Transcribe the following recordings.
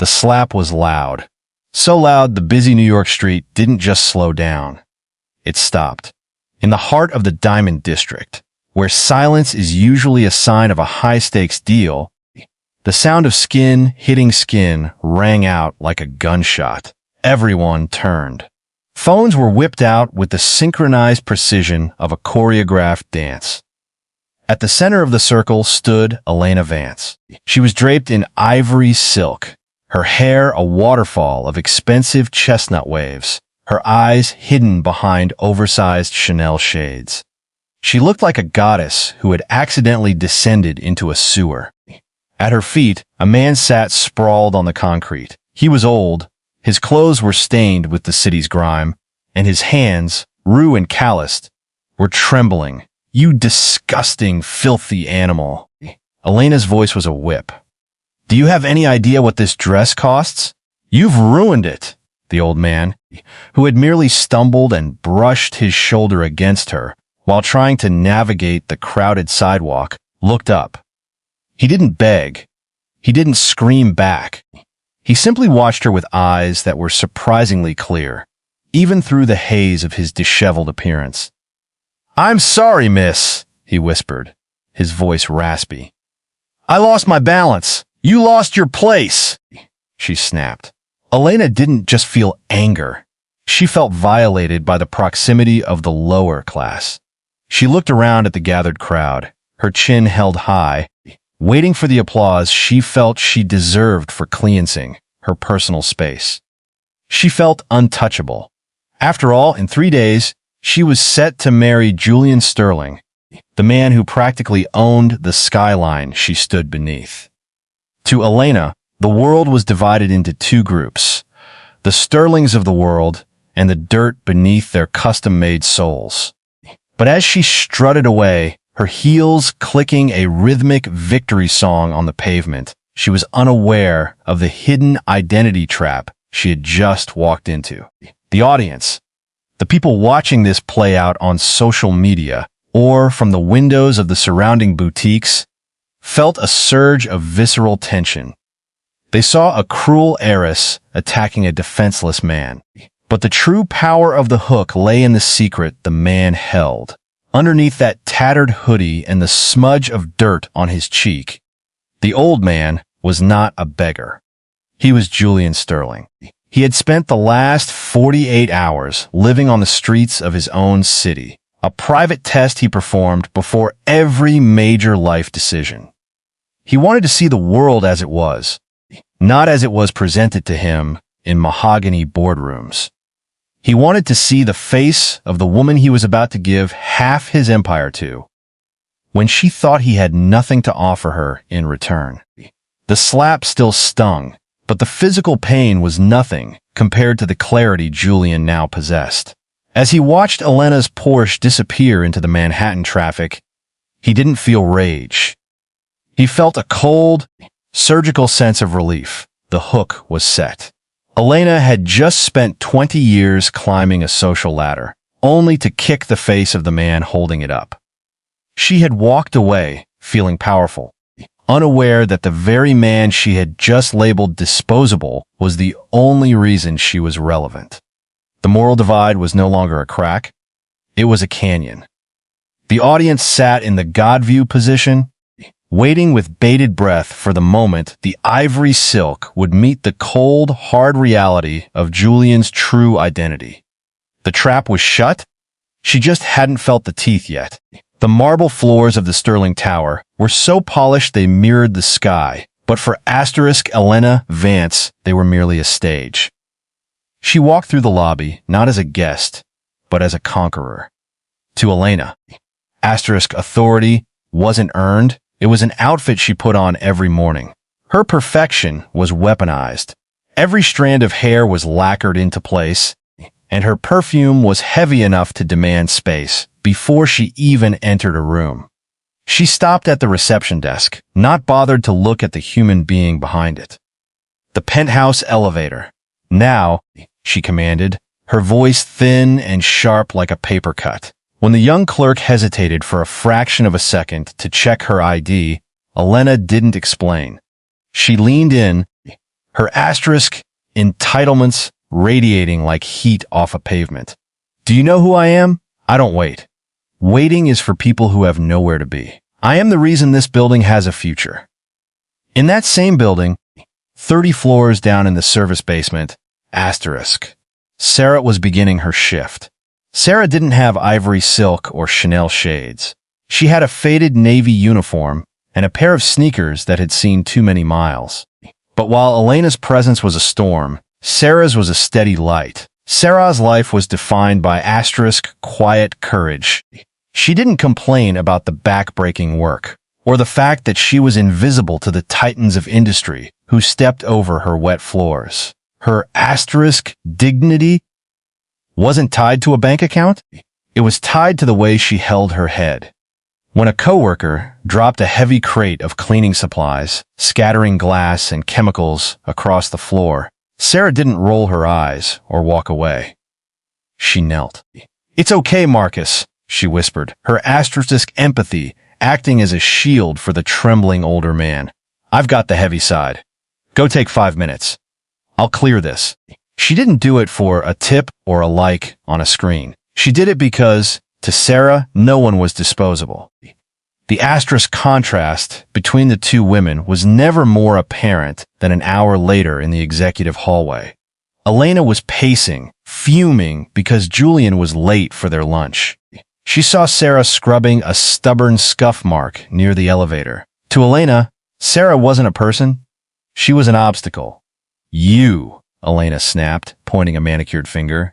The slap was loud. So loud the busy New York street didn't just slow down. It stopped. In the heart of the Diamond District, where silence is usually a sign of a high-stakes deal, the sound of skin hitting skin rang out like a gunshot. Everyone turned. Phones were whipped out with the synchronized precision of a choreographed dance. At the center of the circle stood Elena Vance. She was draped in ivory silk, her hair a waterfall of expensive chestnut waves, her eyes hidden behind oversized Chanel shades. She looked like a goddess who had accidentally descended into a sewer. At her feet, a man sat sprawled on the concrete. He was old, his clothes were stained with the city's grime, and his hands, raw and calloused, were trembling. "You disgusting, filthy animal." Elena's voice was a whip. "Do you have any idea what this dress costs? You've ruined it." The old man, who had merely stumbled and brushed his shoulder against her while trying to navigate the crowded sidewalk, looked up. He didn't beg. He didn't scream back. He simply watched her with eyes that were surprisingly clear, even through the haze of his disheveled appearance. "I'm sorry, miss," he whispered, his voice raspy. "I lost my balance. You lost your place," she snapped. Elena didn't just feel anger. She felt violated by the proximity of the lower class. She looked around at the gathered crowd, her chin held high, waiting for the applause she felt she deserved for cleansing her personal space. She felt untouchable. After all, in 3 days, she was set to marry Julian Sterling, the man who practically owned the skyline she stood beneath. To Elena, the world was divided into two groups, the Sterlings of the world and the dirt beneath their custom-made souls. But as she strutted away, her heels clicking a rhythmic victory song on the pavement, she was unaware of the hidden identity trap she had just walked into. The audience, the people watching this play out on social media or from the windows of the surrounding boutiques, felt a surge of visceral tension. They saw a cruel heiress attacking a defenseless man. But the true power of the hook lay in the secret the man held. Underneath that tattered hoodie and the smudge of dirt on his cheek, the old man was not a beggar. He was Julian Sterling. He had spent the last 48 hours living on the streets of his own city, a private test he performed before every major life decision. He wanted to see the world as it was, not as it was presented to him in mahogany boardrooms. He wanted to see the face of the woman he was about to give half his empire to, when she thought he had nothing to offer her in return. The slap still stung, but the physical pain was nothing compared to the clarity Julian now possessed. As he watched Elena's Porsche disappear into the Manhattan traffic, he didn't feel rage. He felt a cold, surgical sense of relief. The hook was set. Elena had just spent 20 years climbing a social ladder, only to kick the face of the man holding it up. She had walked away, feeling powerful, unaware that the very man she had just labeled disposable was the only reason she was relevant. The moral divide was no longer a crack. It was a canyon. The audience sat in the God view position, waiting with bated breath for the moment the ivory silk would meet the cold, hard reality of Julian's true identity. The trap was shut. She just hadn't felt the teeth yet. The marble floors of the Sterling Tower were so polished they mirrored the sky, but for Elena Vance, they were merely a stage. She walked through the lobby, not as a guest, but as a conqueror. To Elena, authority wasn't earned. It was an outfit she put on every morning. Her perfection was weaponized. Every strand of hair was lacquered into place, and her perfume was heavy enough to demand space before she even entered a room. She stopped at the reception desk, not bothered to look at the human being behind it. "The penthouse elevator. Now," she commanded, her voice thin and sharp like a paper cut. When the young clerk hesitated for a fraction of a second to check her ID, Elena didn't explain. She leaned in, her asterisk entitlements radiating like heat off a pavement. Do you know who I am? I don't wait. Waiting is for people who have nowhere to be. I am the reason this building has a future. In that same building, 30 floors down in the service basement, asterisk, Sarah was beginning her shift. Sarah didn't have ivory silk or Chanel shades. She had a faded navy uniform and a pair of sneakers that had seen too many miles. But while Elena's presence was a storm, Sarah's was a steady light. Sarah's life was defined by asterisk quiet courage. She didn't complain about the back-breaking work, or the fact that she was invisible to the titans of industry who stepped over her wet floors. Her asterisk dignity wasn't tied to a bank account. It was tied to the way she held her head. When a coworker dropped a heavy crate of cleaning supplies, scattering glass and chemicals across the floor, Sarah didn't roll her eyes or walk away. She knelt. "It's okay, Marcus," she whispered, her asterisk empathy acting as a shield for the trembling older man. "I've got the heavy side. Go take 5 minutes. I'll clear this." She didn't do it for a tip or a like on a screen. She did it because, to Sarah, no one was disposable. The asterisk contrast between the two women was never more apparent than an hour later in the executive hallway. Elena was pacing, fuming because Julian was late for their lunch. She saw Sarah scrubbing a stubborn scuff mark near the elevator. To Elena, Sarah wasn't a person. She was an obstacle. "You," Elena snapped, pointing a manicured finger.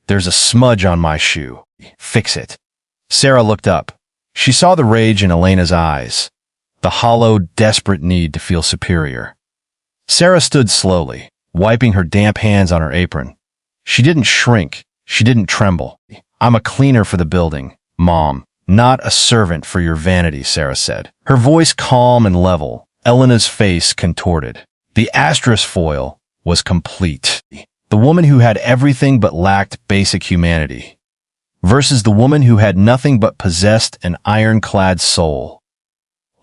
"There's a smudge on my shoe. Fix it." Sarah looked up. She saw the rage in Elena's eyes, the hollow, desperate need to feel superior. Sarah stood slowly, wiping her damp hands on her apron. She didn't shrink. She didn't tremble. "I'm a cleaner for the building, Mom, not a servant for your vanity," Sarah said. Her voice calm and level, Elena's face contorted. The asterisk foil was complete. The woman who had everything but lacked basic humanity, versus the woman who had nothing but possessed an ironclad soul.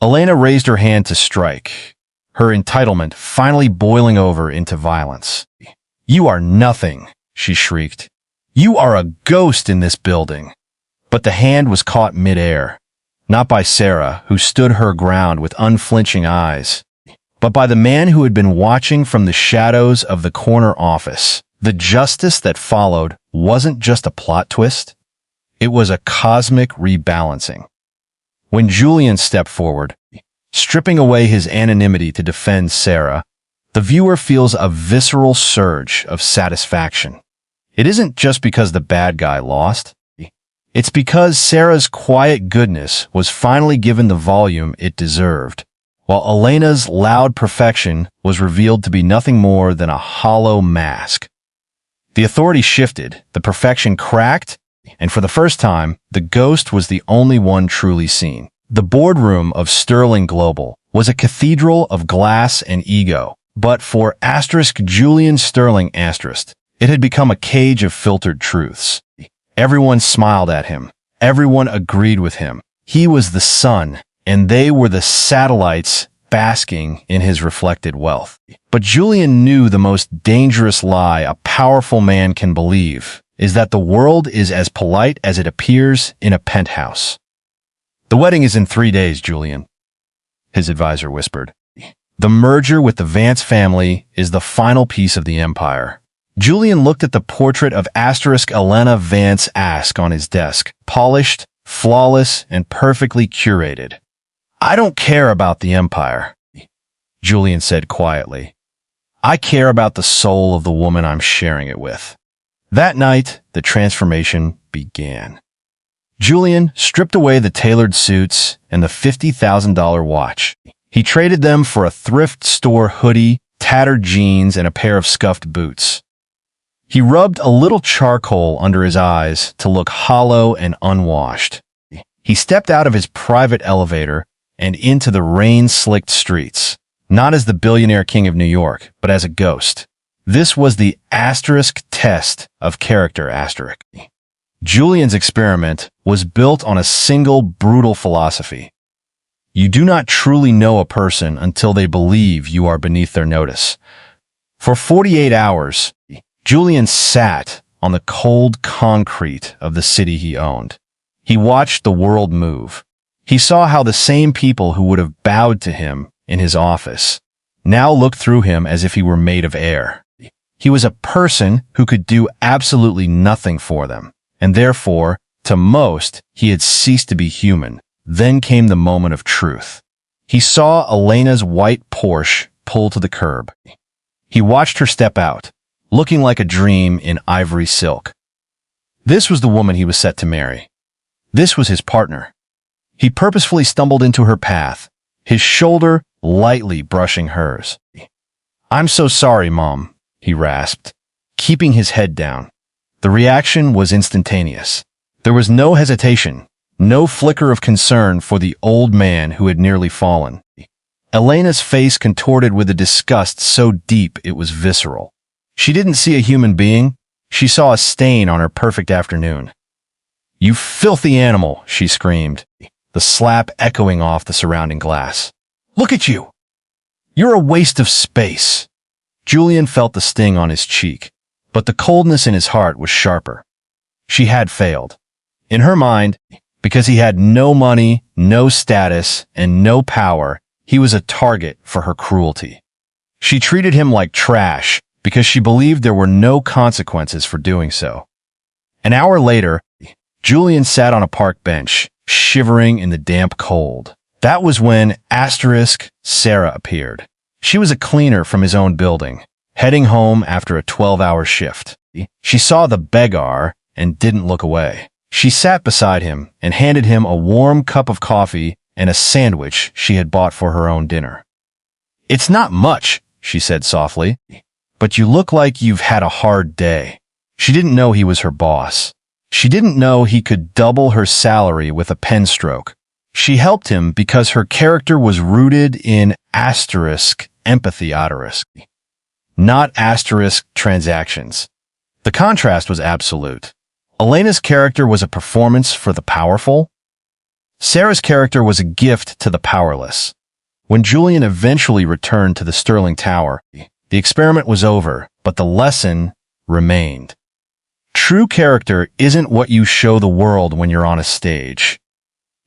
Elena raised her hand to strike, her entitlement finally boiling over into violence. "You are nothing," she shrieked. "You are a ghost in this building." But the hand was caught midair, not by Sarah, who stood her ground with unflinching eyes, but by the man who had been watching from the shadows of the corner office. The justice that followed wasn't just a plot twist. It was a cosmic rebalancing. When Julian stepped forward, stripping away his anonymity to defend Sarah, the viewer feels a visceral surge of satisfaction. It isn't just because the bad guy lost. It's because Sarah's quiet goodness was finally given the volume it deserved, while Elena's loud perfection was revealed to be nothing more than a hollow mask. The authority shifted, the perfection cracked, and for the first time, the ghost was the only one truly seen. The boardroom of Sterling Global was a cathedral of glass and ego, but for asterisk Julian Sterling asterisk, it had become a cage of filtered truths. Everyone smiled at him. Everyone agreed with him. He was the sun, and they were the satellites basking in his reflected wealth. But Julian knew the most dangerous lie a powerful man can believe is that the world is as polite as it appears in a penthouse. "The wedding is in 3 days, Julian," his advisor whispered. "The merger with the Vance family is the final piece of the empire." Julian looked at the portrait of asterisk Elena Vance on his desk, polished, flawless, and perfectly curated. "I don't care about the empire," Julian said quietly. "I care about the soul of the woman I'm sharing it with." That night, the transformation began. Julian stripped away the tailored suits and the $50,000 watch. He traded them for a thrift store hoodie, tattered jeans, and a pair of scuffed boots. He rubbed a little charcoal under his eyes to look hollow and unwashed. He stepped out of his private elevator and into the rain-slicked streets, not as the billionaire king of New York, but as a ghost. This was the asterisk test of character asterisk. Julian's experiment was built on a single brutal philosophy. You do not truly know a person until they believe you are beneath their notice. For 48 hours, Julian sat on the cold concrete of the city he owned. He watched the world move. He saw how the same people who would have bowed to him in his office now looked through him as if he were made of air. He was a person who could do absolutely nothing for them, and therefore, to most, he had ceased to be human. Then came the moment of truth. He saw Elena's white Porsche pull to the curb. He watched her step out, looking like a dream in ivory silk. This was the woman he was set to marry. This was his partner. He purposefully stumbled into her path, his shoulder lightly brushing hers. "I'm so sorry, Mom," he rasped, keeping his head down. The reaction was instantaneous. There was no hesitation, no flicker of concern for the old man who had nearly fallen. Elena's face contorted with a disgust so deep it was visceral. She didn't see a human being. She saw a stain on her perfect afternoon. "You filthy animal," she screamed, the slap echoing off the surrounding glass. "Look at you! You're a waste of space." Julian felt the sting on his cheek, but the coldness in his heart was sharper. She had failed. In her mind, because he had no money, no status, and no power, he was a target for her cruelty. She treated him like trash because she believed there were no consequences for doing so. An hour later, Julian sat on a park bench, shivering in the damp cold. That was when Sarah appeared. She was a cleaner from his own building, heading home after a 12-hour shift. She saw the Beggar and didn't look away. She sat beside him and handed him a warm cup of coffee and a sandwich she had bought for her own dinner. "It's not much," she said softly, "but you look like you've had a hard day." She didn't know he was her boss. She didn't know he could double her salary with a pen stroke. She helped him because her character was rooted in empathy, not transactions. The contrast was absolute. Elena's character was a performance for the powerful. Sarah's character was a gift to the powerless. When Julian eventually returned to the Sterling Tower, the experiment was over, but the lesson remained. True character isn't what you show the world when you're on a stage.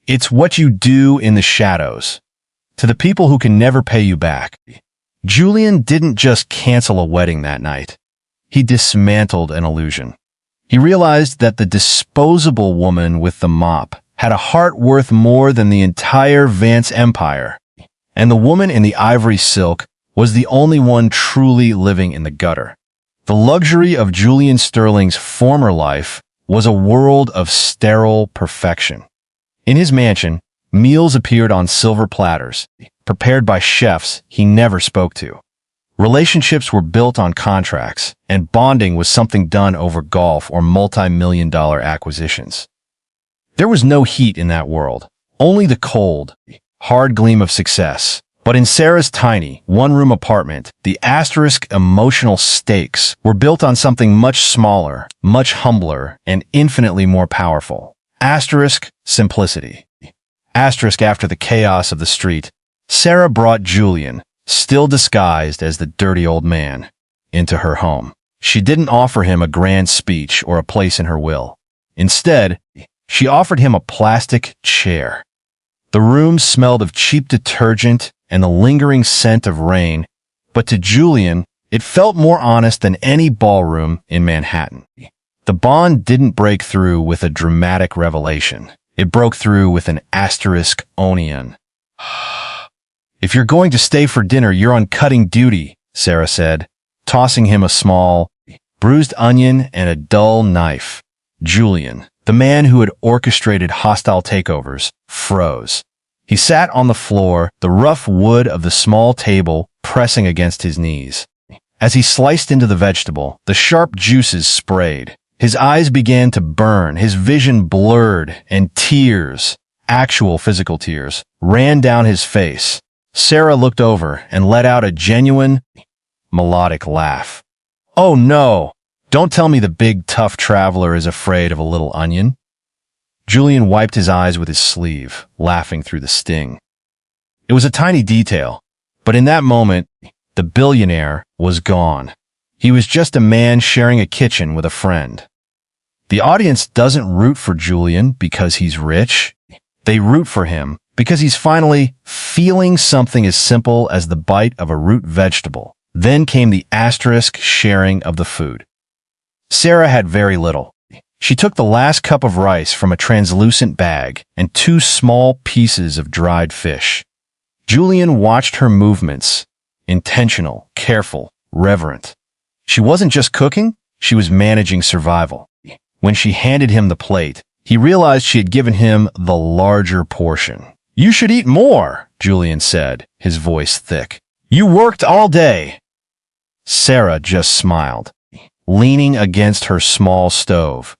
It's what you do in the shadows, to the people who can never pay you back. Julian didn't just cancel a wedding that night. He dismantled an illusion. He realized that the disposable woman with the mop had a heart worth more than the entire Vance empire, and the woman in the ivory silk was the only one truly living in the gutter. The luxury of Julian Sterling's former life was a world of sterile perfection. In his mansion, meals appeared on silver platters, prepared by chefs he never spoke to. Relationships were built on contracts, and bonding was something done over golf or multi-million-dollar acquisitions. There was no heat in that world, only the cold, hard gleam of success. But in Sarah's tiny, one-room apartment, the emotional stakes were built on something much smaller, much humbler, and infinitely more powerful. Simplicity. After the chaos of the street, Sarah brought Julian, still disguised as the dirty old man, into her home. She didn't offer him a grand speech or a place in her will. Instead, she offered him a plastic chair. The room smelled of cheap detergent and the lingering scent of rain, but to Julian, it felt more honest than any ballroom in Manhattan. The bond didn't break through with a dramatic revelation. It broke through with an onion. "If you're going to stay for dinner, you're on cutting duty," Sarah said, tossing him a small, bruised onion and a dull knife. Julian, the man who had orchestrated hostile takeovers, froze. He sat on the floor, the rough wood of the small table pressing against his knees. As he sliced into the vegetable, the sharp juices sprayed. His eyes began to burn, his vision blurred, and tears, actual physical tears, ran down his face. Sarah looked over and let out a genuine, melodic laugh. "Oh no! Don't tell me the big, tough traveler is afraid of a little onion." Julian wiped his eyes with his sleeve, laughing through the sting. It was a tiny detail, but in that moment, The billionaire was gone. He was just a man sharing a kitchen with a friend. The audience doesn't root for Julian because he's rich. They root for him because he's finally feeling something as simple as the bite of a root vegetable. Then came the asterisk sharing of the food. Sarah had very little. She took the last cup of rice from a translucent bag and 2 small pieces of dried fish. Julian watched her movements, intentional, careful, reverent. She wasn't just cooking, she was managing survival. When she handed him the plate, he realized she had given him the larger portion. "You should eat more," Julian said, his voice thick. "You worked all day." Sarah just smiled, leaning against her small stove.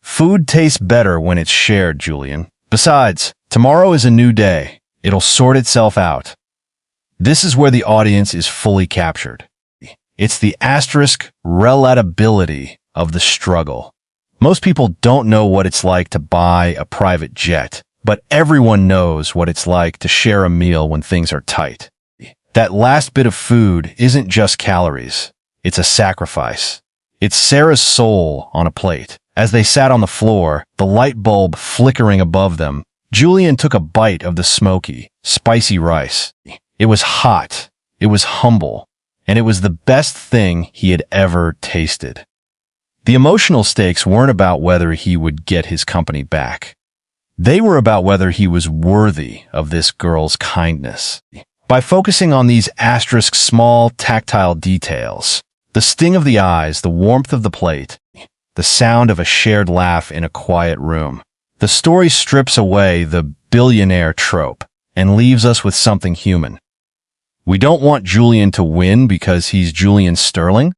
"Food tastes better when it's shared, Julian. Besides, tomorrow is a new day. It'll sort itself out." This is where the audience is fully captured. It's the asterisk relatability of the struggle. Most people don't know what it's like to buy a private jet, but everyone knows what it's like to share a meal when things are tight. That last bit of food isn't just calories. It's a sacrifice. It's Sarah's soul on a plate. As they sat on the floor, the light bulb flickering above them, Julian took a bite of the smoky, spicy rice. It was hot, it was humble, and it was the best thing he had ever tasted. The emotional stakes weren't about whether he would get his company back. They were about whether he was worthy of this girl's kindness. By focusing on these asterisk small tactile details, the sting of the eyes, the warmth of the plate, the sound of a shared laugh in a quiet room, the story strips away the billionaire trope and leaves us with something human. We don't want Julian to win because he's Julian Sterling.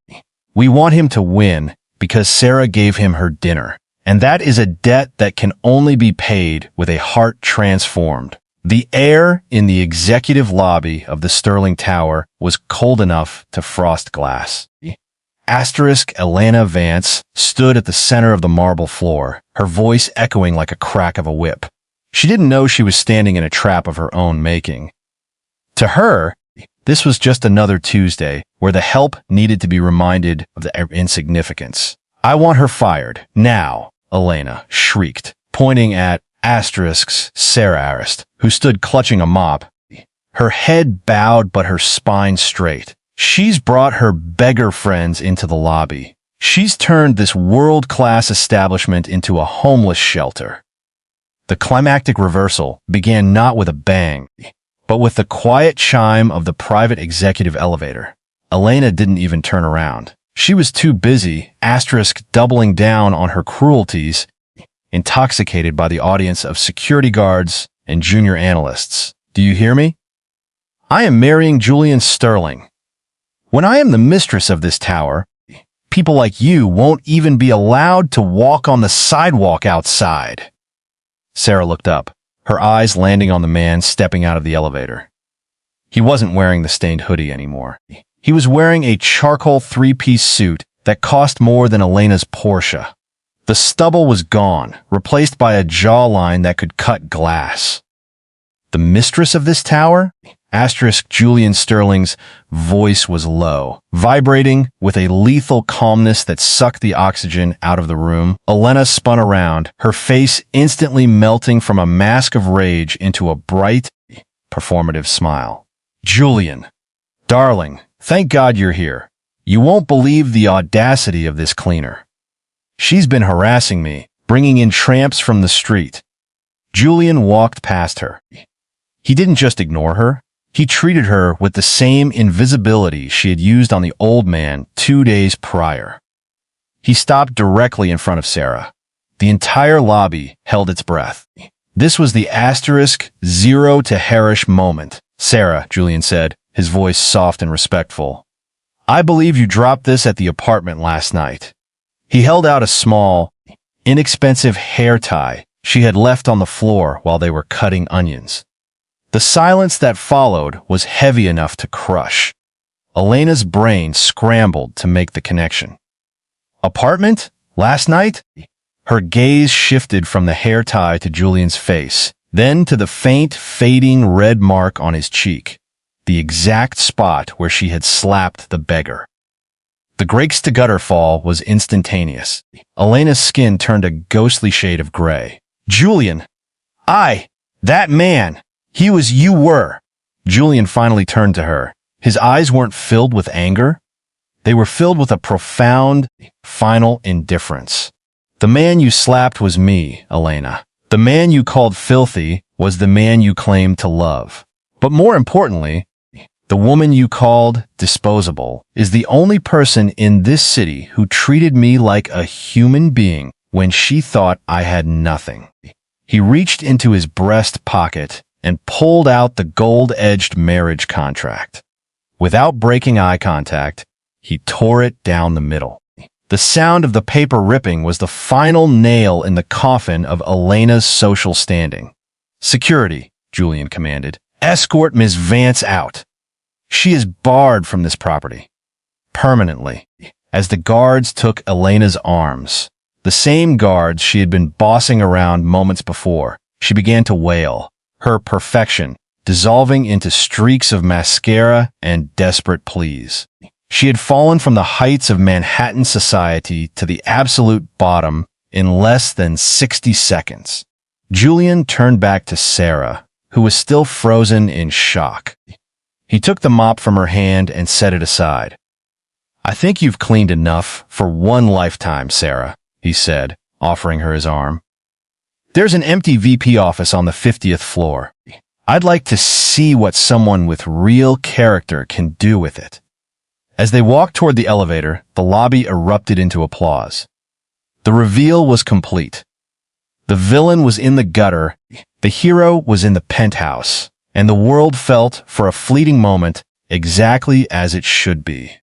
We want him to win because Sarah gave him her dinner. And that is a debt that can only be paid with a heart transformed. The air in the executive lobby of the Sterling Tower was cold enough to frost glass. Asterisk Elena Vance stood at the center of the marble floor, her voice echoing like a crack of a whip. She didn't know she was standing in a trap of her own making. To her, this was just another Tuesday where the help needed to be reminded of their insignificance. "I want her fired, now," Elena shrieked, pointing at asterisks Sarah Arist, who stood clutching a mop, her head bowed but her spine straight. "She's brought her beggar friends into the lobby. She's turned this world-class establishment into a homeless shelter." The climactic reversal began not with a bang, but with the quiet chime of the private executive elevator. Elena didn't even turn around. She was too busy, asterisk doubling down on her cruelties, intoxicated by the audience of security guards and junior analysts. "Do you hear me? I am marrying Julian Sterling. When I am the mistress of this tower, people like you won't even be allowed to walk on the sidewalk outside." Sarah looked up, her eyes landing on the man stepping out of the elevator. He wasn't wearing the stained hoodie anymore. He was wearing a charcoal 3-piece suit that cost more than Elena's Porsche. The stubble was gone, replaced by a jawline that could cut glass. "The mistress of this tower?" Asterisk Julian Sterling's voice was low, vibrating with a lethal calmness that sucked the oxygen out of the room. Elena spun around, her face instantly melting from a mask of rage into a bright, performative smile. "Julian, darling, thank God you're here. You won't believe the audacity of this cleaner. She's been harassing me, bringing in tramps from the street." Julian walked past her. He didn't just ignore her. He treated her with the same invisibility she had used on the old man 2 days prior. He stopped directly in front of Sarah. The entire lobby held its breath. This was the asterisk zero to Harish moment. "Sarah," Julian said, his voice soft and respectful, "I believe you dropped this at the apartment last night." He held out a small, inexpensive hair tie she had left on the floor while they were cutting onions. The silence that followed was heavy enough to crush. Elena's brain scrambled to make the connection. "Apartment? Last night?" Her gaze shifted from the hair tie to Julian's face, then to the faint, fading red mark on his cheek. the exact spot where she had slapped the beggar. The Grakes to gutter fall was instantaneous. Elena's skin turned a ghostly shade of gray. Julian! That man! He was you were! Julian finally turned to her. His eyes weren't filled with anger. They were filled with a profound, final indifference. The man you slapped was me, Elena. The man you called filthy was the man you claimed to love. But more importantly, the woman you called disposable is the only person in this city who treated me like a human being when she thought I had nothing. He reached into his breast pocket and pulled out the gold-edged marriage contract. Without breaking eye contact, he tore it down the middle. The sound of the paper ripping was the final nail in the coffin of Elena's social standing. Security, Julian commanded. Escort Ms. Vance out. She is barred from this property. Permanently. As the guards took Elena's arms, the same guards she had been bossing around moments before, she began to wail, her perfection dissolving into streaks of mascara and desperate pleas. She had fallen from the heights of Manhattan society to the absolute bottom in less than 60 seconds. Julian turned back to Sarah, who was still frozen in shock. He took the mop from her hand and set it aside. I think you've cleaned enough for one lifetime, Sarah, he said, offering her his arm. There's an empty VP office on the 50th floor. I'd like to see what someone with real character can do with it. As they walked toward the elevator, the lobby erupted into applause. The reveal was complete. The villain was in the gutter, the hero was in the penthouse, and the world felt, for a fleeting moment, exactly as it should be.